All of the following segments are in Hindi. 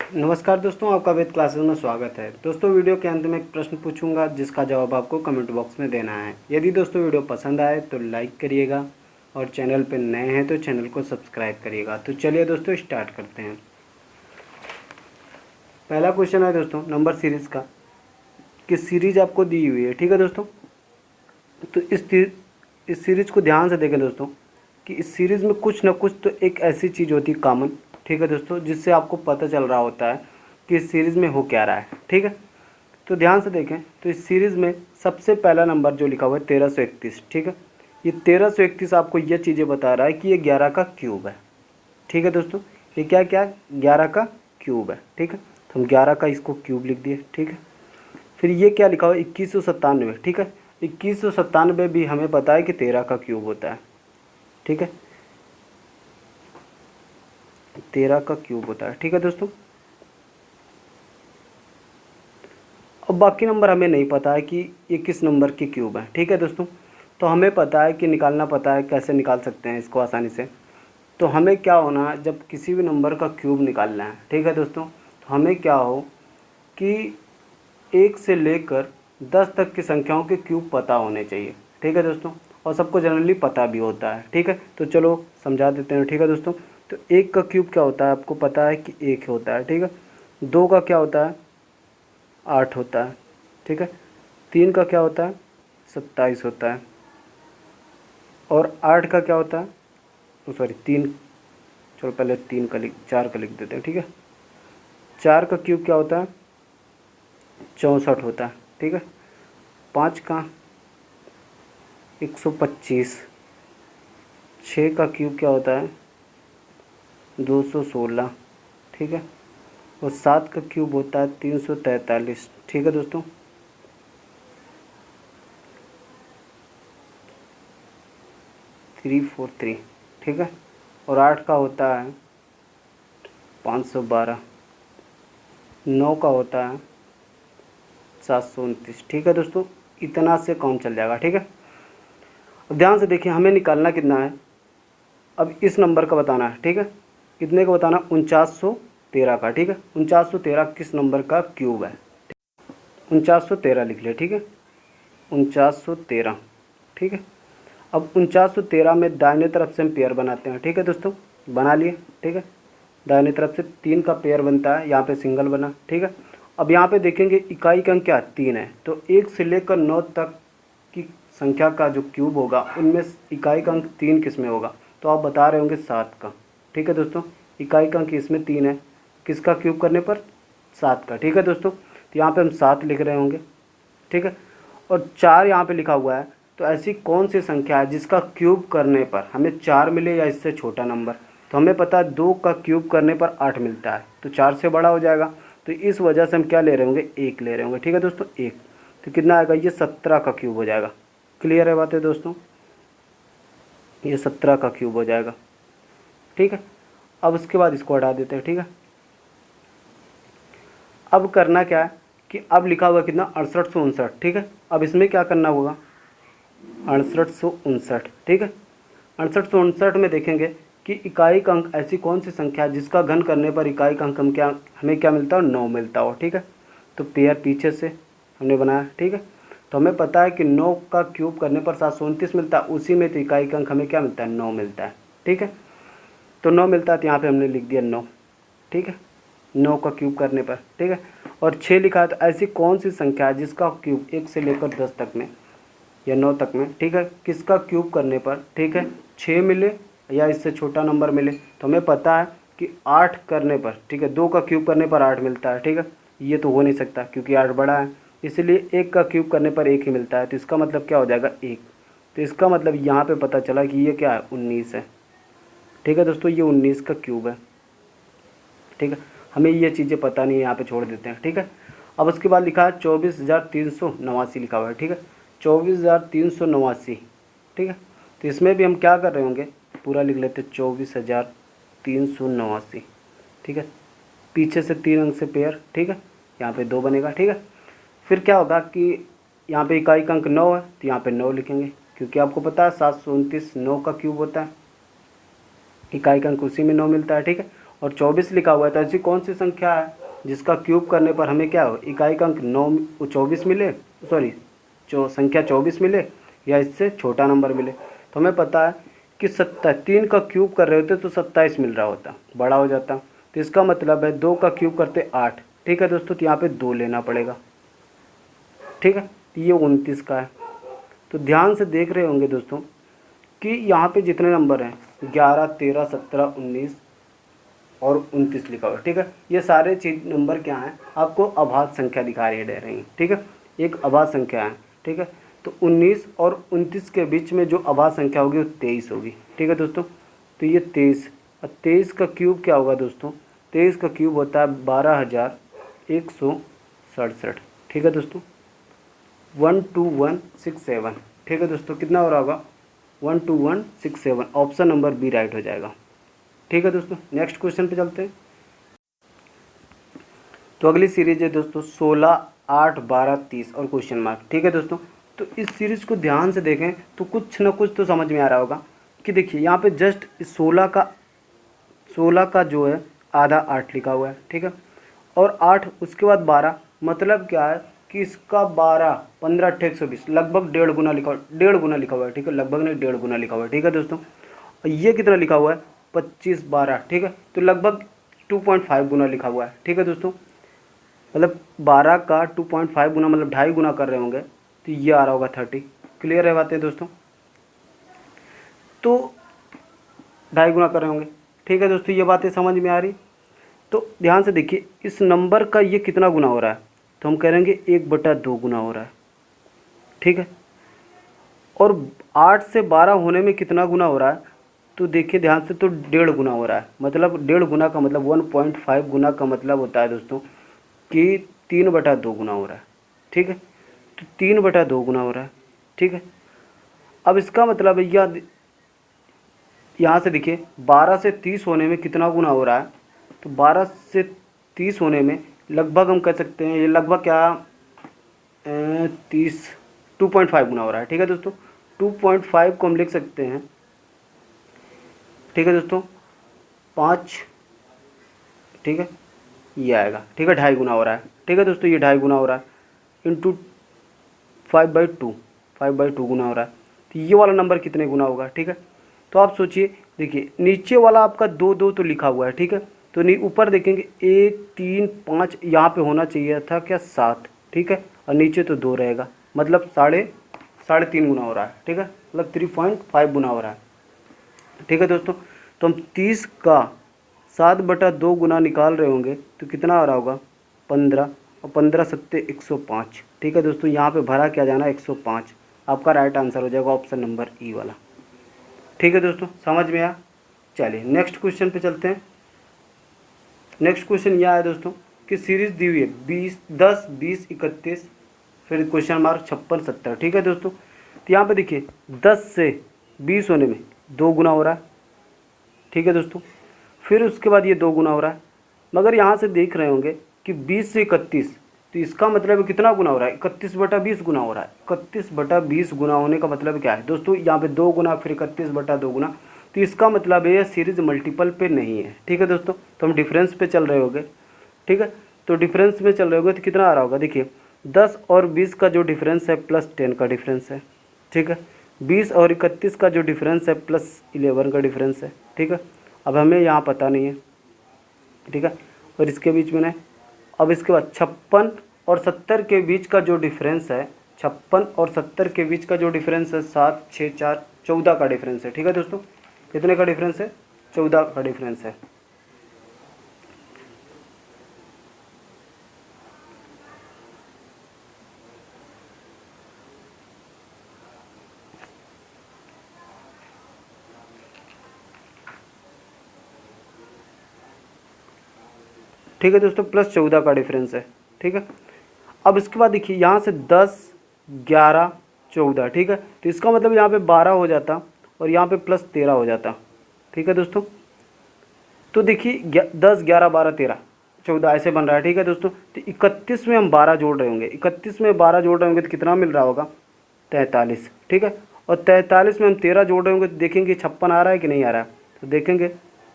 नमस्कार दोस्तों, आपका वेद क्लासेस में स्वागत है। दोस्तों, वीडियो के अंत में एक प्रश्न पूछूंगा जिसका जवाब आपको कमेंट बॉक्स में देना है। यदि दोस्तों वीडियो पसंद आए तो लाइक करिएगा और चैनल पर नए हैं तो चैनल को सब्सक्राइब करिएगा। तो चलिए दोस्तों स्टार्ट करते हैं। पहला क्वेश्चन है दोस्तों नंबर सीरीज़ का, कि सीरीज आपको दी हुई है। ठीक है दोस्तों, तो इस सीरीज़ को ध्यान से देखें दोस्तों, कि इस सीरीज़ में कुछ ना कुछ तो एक ऐसी चीज़ होती है कॉमन। ठीक है दोस्तों, जिससे आपको पता चल रहा होता है कि इस सीरीज़ में हो क्या रहा है। ठीक है, तो ध्यान से देखें तो इस सीरीज़ में सबसे पहला नंबर जो लिखा हुआ है 1331। ठीक है, ये 1331 आपको ये चीज़ें बता रहा है कि ये 11 का क्यूब है। ठीक है दोस्तों, ये क्या क्या 11 का क्यूब है। ठीक है, तो हम 11 का इसको क्यूब लिख दिए। ठीक है, फिर ये क्या लिखा हुआ है 2197। ठीक है, 2197 भी हमें पता है कि 13 का क्यूब होता है। ठीक है, 13 का क्यूब होता है। ठीक है दोस्तों, अब बाकी नंबर हमें नहीं पता है कि ये किस नंबर के क्यूब है। ठीक है दोस्तों, तो हमें पता है कि निकालना पता है, कैसे निकाल सकते हैं इसको आसानी से। तो हमें क्या होना है, जब किसी भी नंबर का क्यूब निकालना है, ठीक है दोस्तों, तो हमें क्या हो कि 1 से लेकर 10 तक की संख्याओं के क्यूब पता होने चाहिए। ठीक है दोस्तों, और सबको जनरली पता भी होता है। ठीक है, तो चलो समझा देते हैं। ठीक है दोस्तों, तो 1 का क्यूब क्या होता है, आपको पता है कि 1 होता है। ठीक है, 2 का क्या होता है, 8 होता है। ठीक है, 3 का क्या होता है, 27 होता है। और 8 का क्या होता है, सॉरी 3, चलो पहले 4 का लिख देते हैं। ठीक है, 4 का क्यूब क्या होता है, 64 होता है। ठीक है, 5 का 125। 6 का क्यूब क्या होता है, 216। ठीक है, और 7 का क्यूब होता है 343। ठीक है दोस्तों, 343। ठीक है, और 8 का होता है 512। 9 का होता है 729। ठीक है दोस्तों, इतना से काउंट चल जाएगा। ठीक है, अब ध्यान से देखिए, हमें निकालना कितना है, अब इस नंबर का बताना है। ठीक है, कितने का बताना, 4913 का। ठीक है, 4913 किस नंबर का क्यूब है, 4913 लिख लिया। ठीक है, 4913। ठीक है, अब 4913 में दाहिने तरफ से हम पेयर बनाते हैं। ठीक है दोस्तों, बना लिए। ठीक है, दाहिने तरफ से 3 का पेयर बनता है, यहाँ पे सिंगल बना। ठीक है, अब यहाँ पे देखेंगे इकाई का अंक क्या 3 है, तो 1 से लेकर 9 तक की संख्या का जो क्यूब होगा उनमें इकाई का अंक 3 किस में होगा, तो आप बता रहे होंगे 7 का। ठीक है दोस्तों, इकाई का अंक इसमें 3 है, किसका क्यूब करने पर, 7 का। ठीक है दोस्तों, तो यहाँ पे हम 7 लिख रहे होंगे। ठीक है, और 4 यहाँ पे लिखा हुआ है, तो ऐसी कौन सी संख्या है जिसका क्यूब करने पर हमें 4 मिले या इससे छोटा नंबर, तो हमें पता है 2 का क्यूब करने पर 8 मिलता है, तो 4 से बड़ा हो जाएगा। तो इस वजह से हम क्या ले रहे होंगे, 1 ले रहे होंगे। ठीक है दोस्तों, 1, तो कितना आएगा, ये 17 का क्यूब हो जाएगा। क्लियर है बात है दोस्तों, ये 17 का क्यूब हो जाएगा। ठीक है, अब उसके बाद इसको हटा देते हैं। ठीक है, अब करना क्या है कि अब लिखा हुआ कितना, 6859। ठीक है, अब इसमें क्या करना होगा, 6859। ठीक है, 6859 में देखेंगे कि इकाई का अंक ऐसी कौन सी संख्या है जिसका घन करने पर इकाई का अंक हमें क्या मिलता हो, 9 मिलता हो। ठीक है, तो पेयर पीछे से हमने बनाया। ठीक है, तो हमें पता है कि 9 का क्यूब करने पर 729 मिलता है, उसी में तो इकाई का अंक हमें क्या मिलता है, 9 मिलता है। ठीक है, तो 9 मिलता है, तो यहाँ पे हमने लिख दिया 9। ठीक है, 9 का क्यूब करने पर। ठीक है, और 6 लिखा है, तो ऐसी कौन सी संख्या है जिसका क्यूब 1 से लेकर 10 तक में या 9 तक में, ठीक है, किसका क्यूब करने पर, ठीक है, 6 मिले या इससे छोटा नंबर मिले, तो हमें पता है कि 8 करने पर, ठीक है, 2 का क्यूब करने पर 8 मिलता है। ठीक है, ये तो हो नहीं सकता क्योंकि 8 बड़ा है, इसलिए 1 का क्यूब करने पर 1 ही मिलता है, तो इसका मतलब क्या हो जाएगा, 1। तो इसका मतलब यहाँ पे पता चला कि ये क्या है, 19 है। ठीक है दोस्तों, ये 19 का क्यूब है। ठीक है, हमें ये चीज़ें पता नहीं है, यहाँ पे छोड़ देते हैं। ठीक है, अब उसके बाद लिखा है 24,389 लिखा हुआ है। ठीक है, 24,389। ठीक है, तो इसमें भी हम क्या कर रहे होंगे, पूरा लिख लेते 24,389। ठीक है, पीछे से 3 अंक से पेयर। ठीक है, यहाँ पे 2 बनेगा। ठीक है, फिर क्या होगा कि यहाँ पे इकाई का अंक 9 है, तो यहाँ पे 9 लिखेंगे, क्योंकि आपको पता है 729 9 का क्यूब होता है, इकाई का अंक उसी में 9 मिलता है। ठीक है, और 24 लिखा हुआ है, तो ऐसी कौन सी संख्या है जिसका क्यूब करने पर हमें क्या हो, इकाई का अंक 24 मिले, सॉरी संख्या 24 मिले या इससे छोटा नंबर मिले। तो हमें पता है कि 3 का क्यूब कर रहे होते तो 27 मिल रहा होता, बड़ा हो जाता। तो इसका मतलब है 2 का क्यूब करते 8, ठीक है दोस्तों, तो यहाँ पे 2 लेना पड़ेगा, ठीक है। तो ये 29 का है। तो ध्यान से देख रहे होंगे दोस्तों कि यहाँ पे जितने नंबर हैं 11, 13, 17, 19 और 29 लिखा हुआ है, ठीक है। ये सारे चीज नंबर क्या हैं, आपको अभाज्य संख्या दिखा रही है, ठीक है, एक अभाज्य संख्या है, ठीक है। तो 19 और 29 के बीच में जो अभाज्य संख्या होगी वो 23 होगी, ठीक है दोस्तों। तो ये 23, और 23 का क्यूब क्या होगा दोस्तों, 23 का क्यूब होता है 12,167, ठीक है दोस्तों, 12167, ठीक है दोस्तों। कितना हो रहा होगा, 12167, ऑप्शन नंबर बी राइट हो जाएगा, ठीक है दोस्तों। नेक्स्ट क्वेश्चन पे चलते हैं। तो अगली सीरीज है दोस्तों 16, 8, 12, 30 और क्वेश्चन मार्क, ठीक है दोस्तों। तो इस सीरीज को ध्यान से देखें तो कुछ ना कुछ तो समझ में आ रहा होगा कि देखिए यहाँ पे जस्ट 16 का जो है आधा 8 लिखा हुआ है, ठीक है, और 8 उसके बाद 12, मतलब क्या है कि इसका 12, 15, 8, 120, लगभग 1.5 गुना लिखा हुआ, 1.5 गुना लिखा हुआ है, ठीक है, लगभग नहीं 1.5 गुना लिखा हुआ है, ठीक है दोस्तों। और ये कितना लिखा हुआ है, 25, 12, ठीक है, तो लगभग 2.5 गुना लिखा हुआ है, ठीक है दोस्तों। मतलब 12 का 2.5 गुना मतलब 2.5 गुना कर रहे होंगे, तो ये आ रहा होगा 30। क्लियर है बातें दोस्तों, तो 2.5 गुना कर रहे होंगे, ठीक है दोस्तों, ये बातें समझ में आ रही। तो ध्यान से देखिए इस नंबर का ये कितना गुना हो रहा है, तो हम करेंगे 1/2 गुना हो रहा है, ठीक है। और 8 से 12 होने में कितना गुना हो रहा है, तो देखिए ध्यान से, तो 1.5 गुना हो रहा है। मतलब 1.5 गुना का मतलब 1.5 गुना का मतलब होता है दोस्तों कि 3/2 गुना हो रहा है, ठीक है। तो 3/2 गुना हो रहा है, ठीक है। अब इसका मतलब है यहाँ से देखिए 12 से 30 होने में कितना गुना हो रहा है, तो 12 से 30 होने में लगभग हम कह सकते हैं ये लगभग क्या 30 2.5 गुना हो रहा है, ठीक है दोस्तों। 2.5 को हम लिख सकते हैं, ठीक है दोस्तों, 5, ठीक है, ये आएगा, ठीक है, 2.5 गुना हो रहा है, ठीक है दोस्तों, ये 2.5 गुना हो रहा है इंटू 5/2 गुना हो रहा है। तो ये वाला नंबर कितने गुना होगा, ठीक है। तो आप सोचिए, देखिए नीचे वाला आपका 2 तो लिखा हुआ है, ठीक है, तो नहीं ऊपर देखेंगे 1, 3, 5, यहाँ पे होना चाहिए था क्या 7, ठीक है, और नीचे तो 2 रहेगा, मतलब 3.5 गुना हो रहा है, ठीक है, मतलब 3.5 गुना हो रहा है, ठीक है दोस्तों। तो हम 30 का 7/2 गुना निकाल रहे होंगे तो कितना आ रहा होगा 15, और 15 सत्ते 105, ठीक है दोस्तों। यहाँ पे भरा क्या जाना 105, आपका राइट आंसर हो जाएगा ऑप्शन नंबर ई वाला, ठीक है दोस्तों, समझ में आया। चलिए नेक्स्ट क्वेश्चन पे चलते हैं। नेक्स्ट क्वेश्चन यह है दोस्तों कि सीरीज दी हुई है 20, 10, 20, 31, फिर क्वेश्चन मार्क 56, 70, ठीक है दोस्तों। तो यहाँ पे देखिए 10 से 20 होने में 2 गुना हो रहा है, ठीक है दोस्तों, फिर उसके बाद ये 2 गुना हो रहा है, मगर यहाँ से देख रहे होंगे कि 20 से 31, तो इसका मतलब कितना गुना हो रहा है 31/20 गुना हो रहा है। 31/20 गुना होने का मतलब क्या है दोस्तों, यहाँ पे 2 गुना फिर 31/2 गुना, तो इसका मतलब है ये सीरीज मल्टीपल पे नहीं है, ठीक है दोस्तों। तो हम डिफरेंस पे चल रहे होंगे, ठीक है, तो डिफरेंस में चल रहे होंगे तो कितना आ रहा होगा, देखिए 10 और 20 का जो डिफरेंस है +10 का डिफरेंस है, ठीक है, 20 और 31 का जो डिफरेंस है +11 का डिफरेंस है, ठीक है। अब हमें यहाँ पता नहीं है, ठीक है, और इसके बीच में नहीं। अब इसके बाद 56 और 70 के बीच का जो डिफरेंस है, 56 और 70 के बीच का जो डिफरेंस है 7, 6, 4, 14 का डिफरेंस है, ठीक है दोस्तों। कितने का डिफरेंस है, 14 का डिफरेंस है, ठीक है दोस्तों, +14 का डिफरेंस है, ठीक है। अब इसके बाद देखिए यहाँ से 10, 11, 14, ठीक है, तो इसका मतलब यहाँ पे 12 हो जाता और यहाँ पे +13 हो जाता, ठीक है दोस्तों। तो देखिए 10, 11, 12, 13, 14 ऐसे बन रहा है, ठीक है दोस्तों। तो 31 में हम 12 जोड़ रहे होंगे, 31 में 12 जोड़ रहे होंगे तो कितना मिल रहा होगा 43, ठीक है, और 43 में हम 13 जोड़ रहे होंगे तो देखेंगे 56 आ रहा है कि नहीं आ रहा है, तो देखेंगे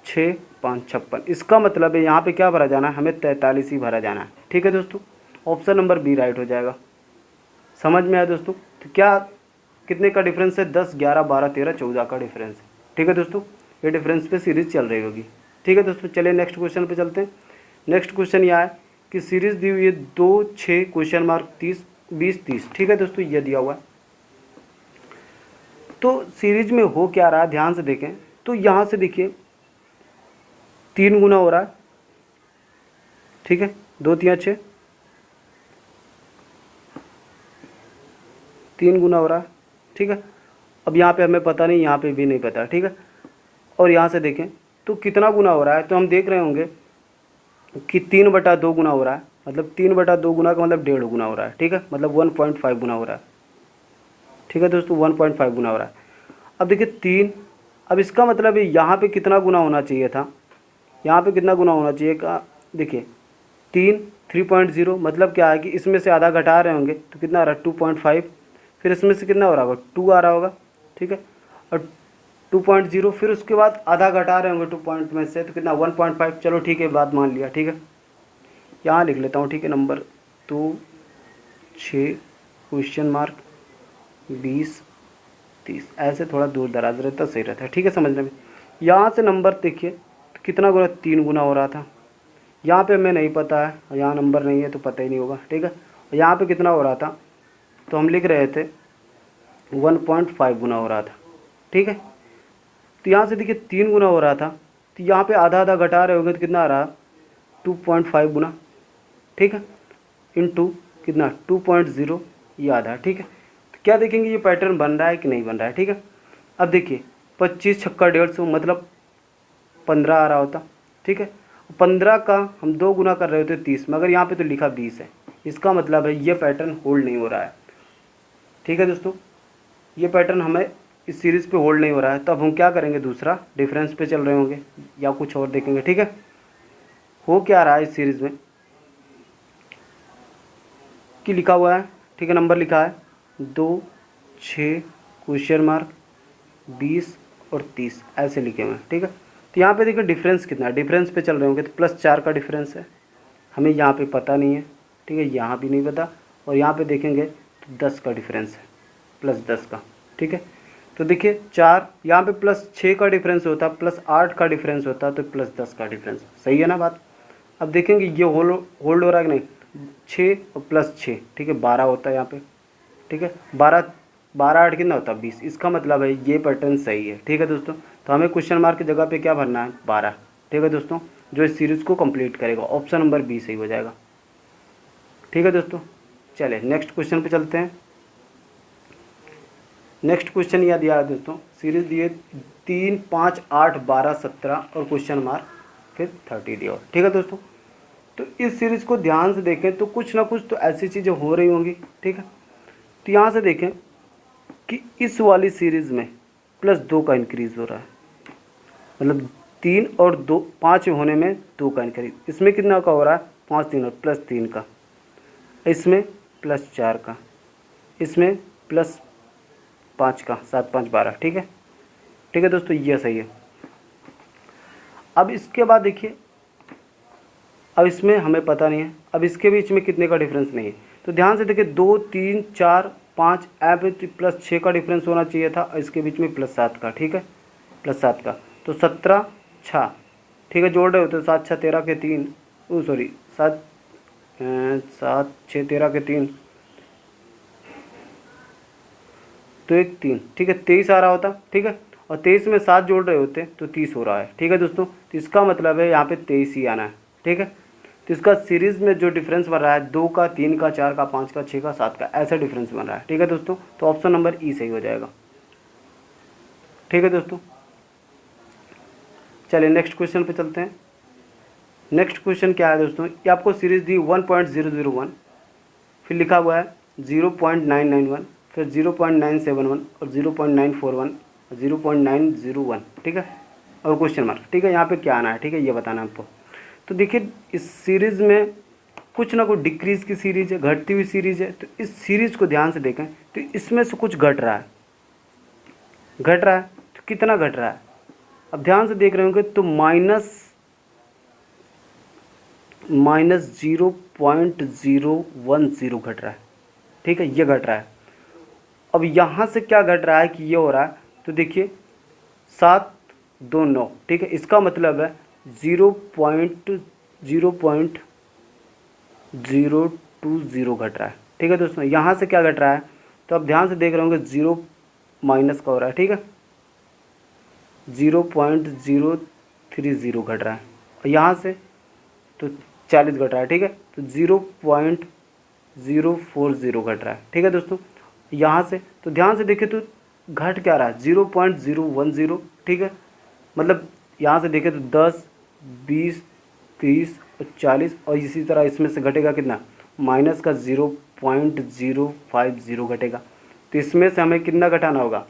6 5 56। इसका मतलब है यहाँ पे क्या भरा जाना है, हमें 43 ही भरा जाना है। ठीक है दोस्तों, ऑप्शन नंबर बी राइट हो जाएगा। समझ में आया दोस्तों? तो क्या कितने का डिफरेंस है, 10 11 12 13 14 का डिफरेंस है। ठीक है दोस्तों, ये डिफरेंस पे सीरीज चल रही होगी। ठीक है दोस्तों, चलिए नेक्स्ट क्वेश्चन पे चलते हैं। नेक्स्ट क्वेश्चन यह है कि सीरीज दी हुई है 2 6 क्वेश्चन मार्क 30 20 30। ठीक है दोस्तों, ये दिया हुआ है। तो सीरीज में हो क्या रहा है, ध्यान से देखें। तो यहाँ से देखिए 3 गुना हो रहा है। ठीक है, 2 3 6, 3 गुना हो रहा है। ठीक है, अब यहाँ पे हमें पता नहीं, यहाँ पे भी नहीं पता। ठीक है, और यहाँ से देखें तो कितना गुना हो रहा है, तो हम देख रहे होंगे कि 3/2 गुना हो रहा है। मतलब 3/2 गुना का मतलब 1.5 गुना हो रहा है। ठीक है, मतलब 1.5 गुना हो रहा है। ठीक है दोस्तों, 1.5 गुना हो रहा है। अब देखिए 3, अब इसका मतलब है यहाँ पे कितना गुना होना चाहिए था, यहाँ पे कितना गुना होना चाहिए का, देखिए 3.0 मतलब क्या है कि इसमें से आधा घटा रहे होंगे तो कितना आ रहा है 2.5, फिर इसमें से कितना हो रहा होगा 2 आ रहा होगा। ठीक है, और 2.0 फिर उसके बाद आधा घटा रहे होंगे 2 पॉइंट में से तो कितना 1.5। चलो ठीक है, बात मान लिया। ठीक है, यहाँ लिख लेता हूँ। ठीक है, नंबर 2 6 क्वेश्चन मार्क 20 30, ऐसे थोड़ा दूर दराज रहता सही रहता है। ठीक है, समझने में। यहाँ से नंबर देखिए तो कितना गुना, 3 गुना हो रहा था। यहाँ पे हमें नहीं पता है, यहाँ नंबर नहीं है तो पता ही नहीं होगा। ठीक है, और यहाँ पे कितना हो रहा था, तो हम लिख रहे थे 1.5 गुना हो रहा था। ठीक है, तो यहाँ से देखिए 3 गुना हो रहा था, तो यहाँ पे आधा आधा घटा रहे होंगे तो कितना आ रहा 2.5 गुना। ठीक है, इंटू कितना 2.0, ये आधा। ठीक है, तो क्या देखेंगे ये पैटर्न बन रहा है कि नहीं बन रहा है। ठीक है, अब देखिए 25 छक्का 150 मतलब 15 आ रहा होता। ठीक है, 15 का हम 2 गुना कर रहे होते 30, मगर यहाँ पे तो लिखा 20 है। इसका मतलब है ये पैटर्न होल्ड नहीं हो रहा है। ठीक है दोस्तों, ये पैटर्न हमें इस सीरीज़ पे होल्ड नहीं हो रहा है। तब हम क्या करेंगे, दूसरा डिफरेंस पे चल रहे होंगे या कुछ और देखेंगे। ठीक है, हो क्या रहा है इस सीरीज़ में कि लिखा हुआ है। ठीक है, नंबर लिखा है 2 6 क्वेश्चन मार्क 20 और 30 ऐसे लिखे हुए हैं। ठीक है, तो यहाँ पे देखिए डिफरेंस कितना है, डिफरेंस पे चल रहे होंगे तो +4 का डिफरेंस है। हमें यहाँ पे पता नहीं है। ठीक है, यहाँ भी नहीं पता, और यहाँ पे देखेंगे तो 10 का डिफरेंस है, +10 का। ठीक है, तो देखिए 4, यहाँ पे +6 का डिफरेंस होता, +8 का डिफरेंस होता, तो +10 का डिफरेंस। सही है ना बात? अब देखेंगे ये होल्ड हो रहा है कि नहीं, 6 और +6, ठीक है 12 होता है यहाँ पे। ठीक है, 12 12 8 कितना होता है 20। इसका मतलब है ये पैटर्न सही है। ठीक है दोस्तों, तो हमें क्वेश्चन मार्क की जगह पे क्या भरना है, 12। ठीक है दोस्तों, जो इस सीरीज़ को कंप्लीट करेगा, ऑप्शन नंबर बी सही हो जाएगा। ठीक है दोस्तों, चलिए नेक्स्ट क्वेश्चन पे चलते हैं। नेक्स्ट क्वेश्चन यह दिया है दोस्तों, सीरीज दिए 3 5 8 12 17 और क्वेश्चन मार्क फिर 30 दिया। ठीक है दोस्तों, तो इस सीरीज़ को ध्यान से देखें तो कुछ ना कुछ तो ऐसी चीज़ें हो रही होंगी। ठीक है, तो यहाँ से देखें कि इस वाली सीरीज़ में +2 का इंक्रीज़ हो रहा है। मतलब 3 और 2 5 होने में 2 का इंक्रीज। इसमें कितना का हो रहा है, 5 3 और +3 का। इसमें +4 का, इसमें +5 का, 7 5 12। ठीक है, ठीक है दोस्तों, ये सही है। अब इसके बाद देखिए, अब इसमें हमें पता नहीं है, अब इसके बीच में कितने का डिफरेंस नहीं है। तो ध्यान से देखिए 2 3 4 5 ऐप +6 का डिफरेंस होना चाहिए था, और इसके बीच में +7 का। ठीक है, +7 का, तो 17 6। ठीक है, जोड़ रहे हो तो 7 6 13 के 3, ओ सॉरी 7 6 13 के 3, तो 1 3। ठीक है, 23 आ रहा होता। ठीक है, और 23 में 7 जोड़ रहे होते तो 30 हो रहा है। ठीक है दोस्तों, तो इसका मतलब है यहाँ पे 23 ही आना है। ठीक है, तो इसका सीरीज़ में जो डिफरेंस बन रहा है 2 का 3 का 4 का 5 का 6 का 7 का, ऐसा डिफरेंस बन रहा है। ठीक है दोस्तों, तो ऑप्शन नंबर ई सही हो जाएगा। ठीक है दोस्तों, चलिए नेक्स्ट क्वेश्चन पे चलते हैं। नेक्स्ट क्वेश्चन क्या है दोस्तों, ये आपको सीरीज़ दी 1.001, फिर लिखा हुआ है 0.991, फिर 0.971 और 0.941 और 0.901। ठीक है, और क्वेश्चन मार्क। ठीक है, यहाँ पे क्या आना है, ठीक है ये बताना है आपको। तो देखिए इस सीरीज़ में कुछ ना कुछ डिक्रीज़ की सीरीज़ है, घटती हुई सीरीज़ है। तो इस सीरीज़ को ध्यान से देखें तो इसमें से कुछ घट रहा है, घट रहा है, तो कितना घट रहा है। अब ध्यान से देख रहे होंगे तो माइनस 0.010 घट रहा है, ठीक है, ये घट रहा है। अब यहाँ से क्या घट रहा है कि ये हो रहा है, तो देखिए 729, ठीक है, इसका मतलब है 0.020 घट रहा है, ठीक है दोस्तों। यहाँ से क्या घट रहा है, तो आप ध्यान से देख रहे होंगे 0 माइनस का हो रहा है, ठीक है, 0.030 घट रहा है, और यहाँ से तो 40 घट रहा है, ठीक है, तो 0.040 घट रहा है, ठीक है दोस्तों। यहाँ से तो ध्यान से देखें तो घट क्या रहा है, 0.010, ठीक है, मतलब यहाँ से देखें तो 10, 20, 30 और 40, और इसी तरह इसमें से घटेगा कितना, माइनस का 0.050 घटेगा। तो इसमें से हमें कितना घटाना होगा,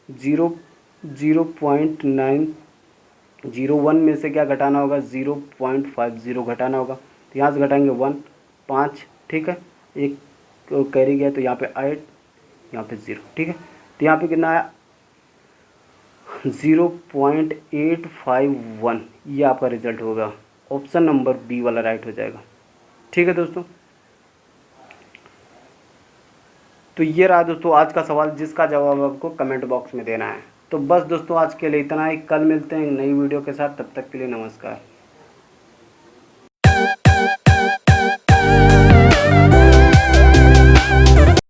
0.901 में से क्या घटाना होगा, 0.50 घटाना होगा। तो यहाँ से घटाएंगे 1, 5, ठीक है, एक कैरी गया तो यहाँ पे 8, यहाँ पे 0, ठीक है। तो यहाँ पे कितना आया, 0.851, ये आपका रिजल्ट होगा। ऑप्शन नंबर बी वाला राइट हो जाएगा, ठीक है दोस्तों। तो ये रहा दोस्तों आज का सवाल, जिसका जवाब आपको कमेंट बॉक्स में देना है। तो बस दोस्तों आज के लिए इतना ही, कल मिलते हैं एक नई वीडियो के साथ, तब तक के लिए नमस्कार।